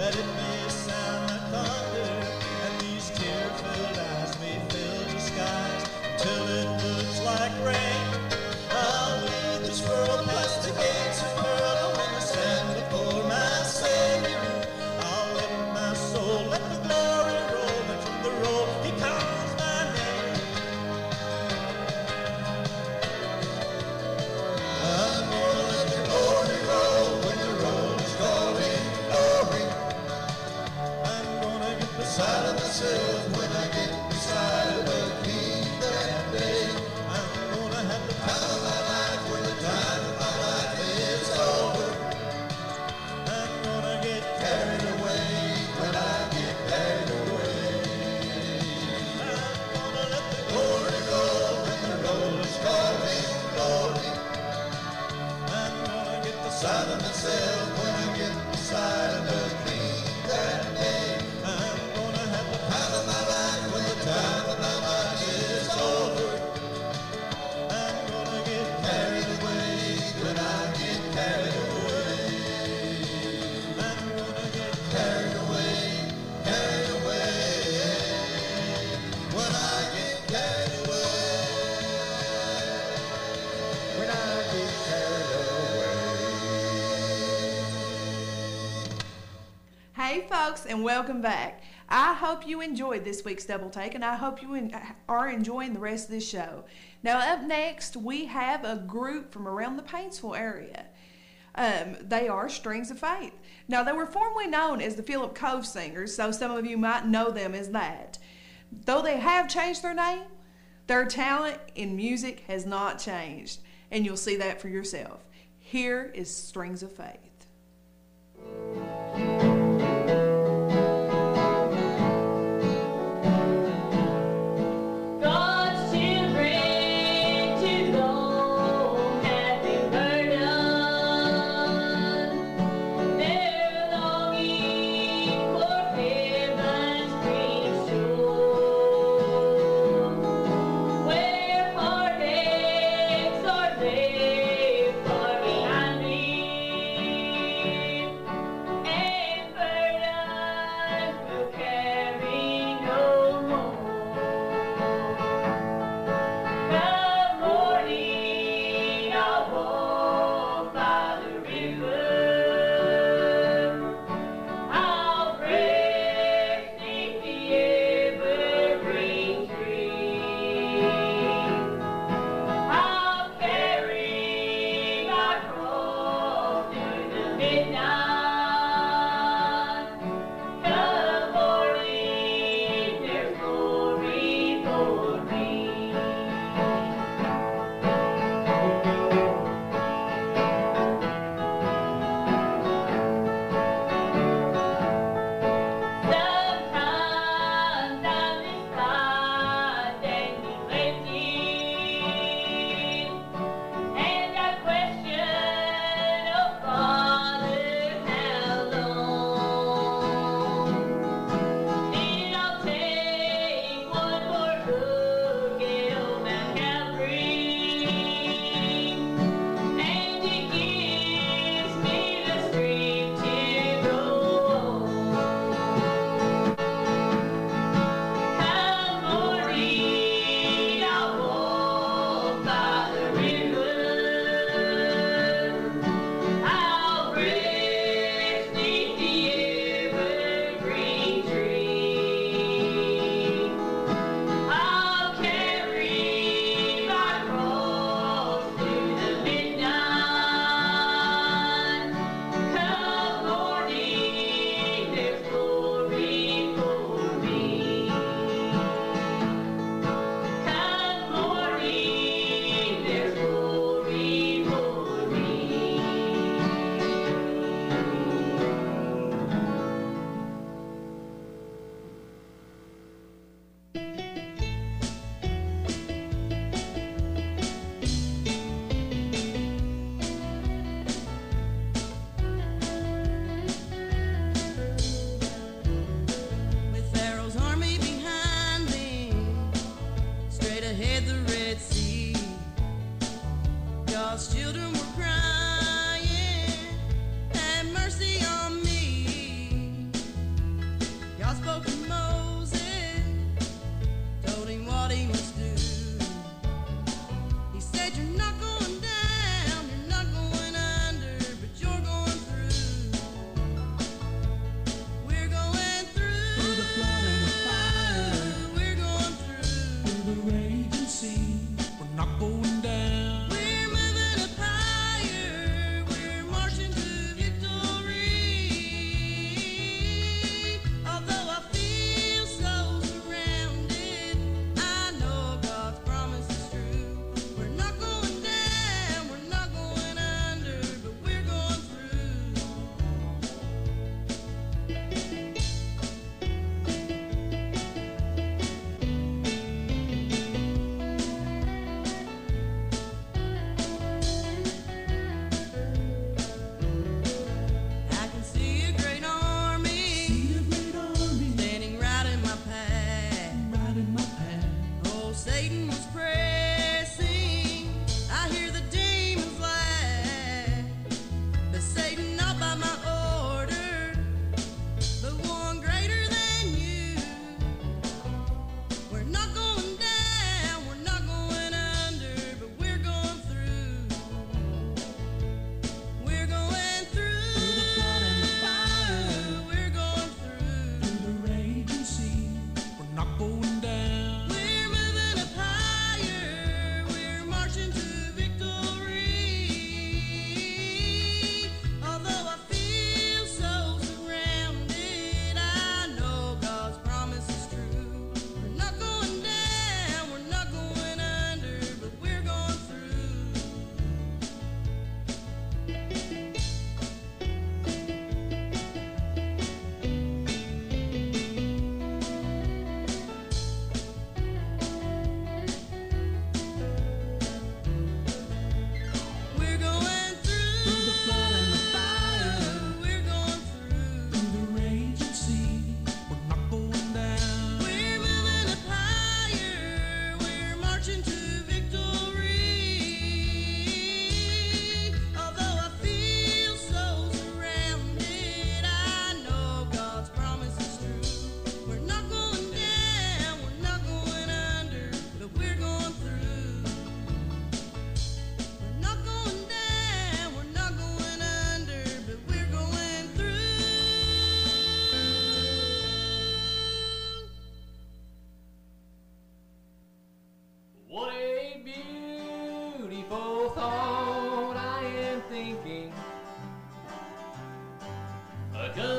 that it may sound like thunder, and these tear-filled eyes may fill the skies until it looks like rain. I'll leave this world past the gates of pearl when I stand before my Savior. I'll let my soul let the glory roll, and from the roll He calls my name. I'm gonna let the glory roll when the roll is calling glory. I'm gonna get beside of myself when I get beside of the King that day. I'm gonna have the time of my life when the time of my life is over. I'm gonna get carried away when I get carried away. I'm gonna let the glory roll when the roll is calling glory. I'm gonna get beside of myself when I get beside of the King that day. I'm gonna have the time of my life when the time of my life is over. I'm gonna get carried away when I get carried away. I'm gonna get carried away when I get carried away. When I get carried away. Hey folks, and welcome back. I hope you enjoyed this week's Double Take, and I hope you are enjoying the rest of this show. Now up next, we have a group from around the Paintsville area. They are Strings of Faith. Now they were formerly known as the Phillip Cove Singers, so some of you might know them as that. Though they have changed their name, their talent in music has not changed, and you'll see that for yourself. Here is Strings of Faith. God's children to go hath been burdened. They're longing for heaven's green shore, where heartaches are left far behind me.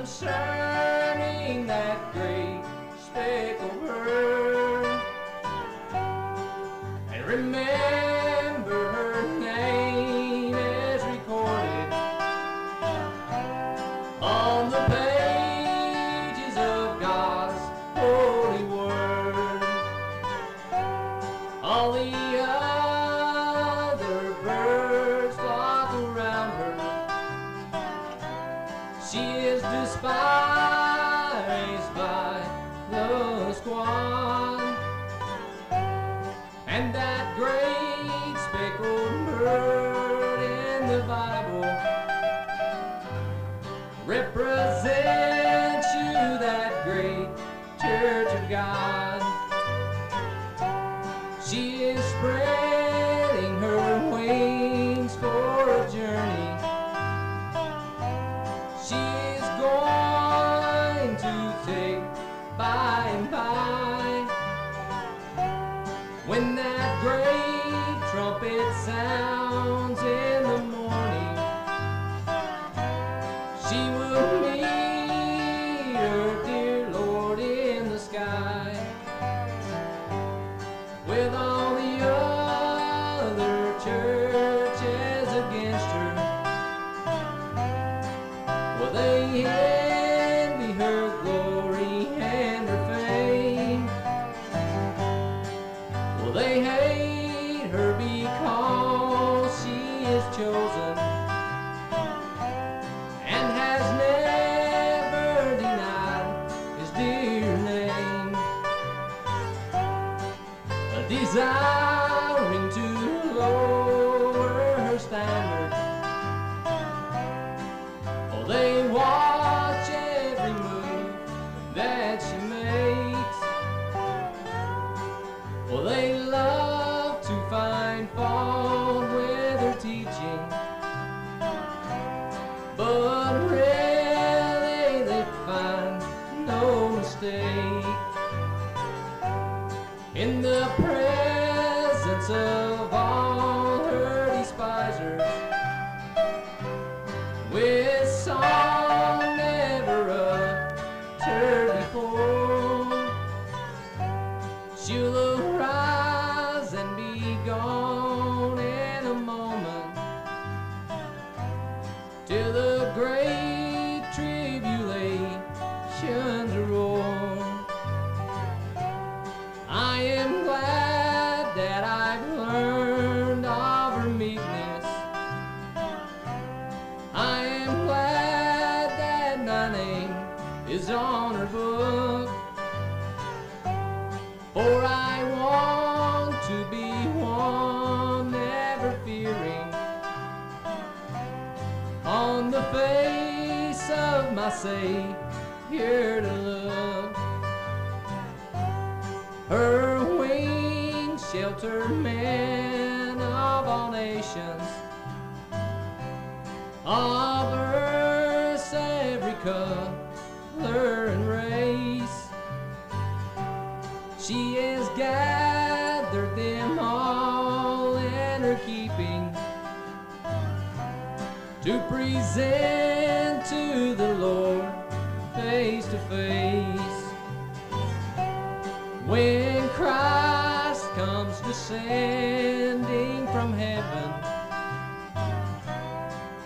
concerning that great speckled bird. And remember her name is recorded on the pages of God's holy word. All the other birds flock around her. She is despised by the squad. And that great speckled bird in the Bible represents you, that great church of God. She is spreading her wings for a journey. She is going to take by and by. When that great trumpet sounds in the morning, she will meet her dear Lord in the sky. With all the other churches against her, will they envy her glory and her fame? Will they hate her because she is chosen and has never denied his dear name? Desiring to lower her standard, oh, they watch every move that she makes. Well, they love to find fault with her teaching, but really they find no mistake. In the presence of all her despisers, with song never uttered before, she'll arise and be gone in a moment, till the great tribulations roar. I am glad that I've learned of her meekness. I am glad that my name is on her book, for I want to be one never fearing on the face of my Savior to look. Her wings shelter men of all nations, of earth's every color and race. She has gathered them all in her keeping, to present to the Lord face to face. When Christ comes descending from heaven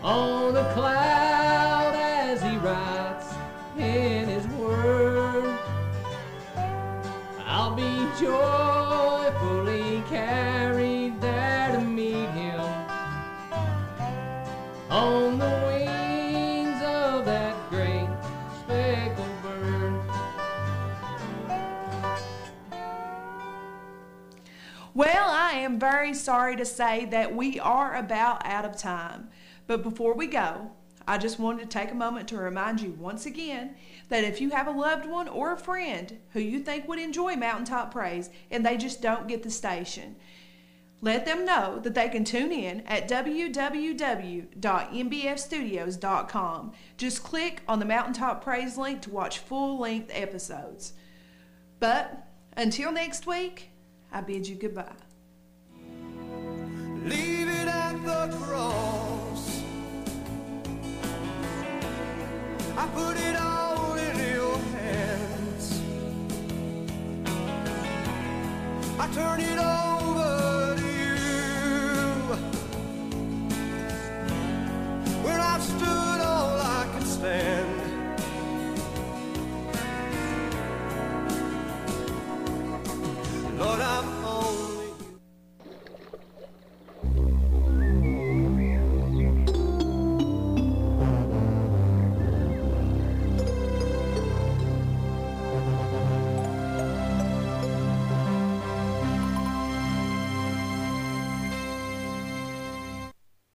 on a cloud as he writes in his word, I'll be joyfully carried there to meet him on the wings of that great speckled bird. Well, I am very sorry to say that we are about out of time. But before we go, I just wanted to take a moment to remind you once again that if you have a loved one or a friend who you think would enjoy Mountaintop Praise and they just don't get the station, let them know that they can tune in at www.mbfstudios.com. Just click on the Mountaintop Praise link to watch full-length episodes. But until next week, I bid you goodbye. Leave it at the cross. I put it all in your hands. I turn it over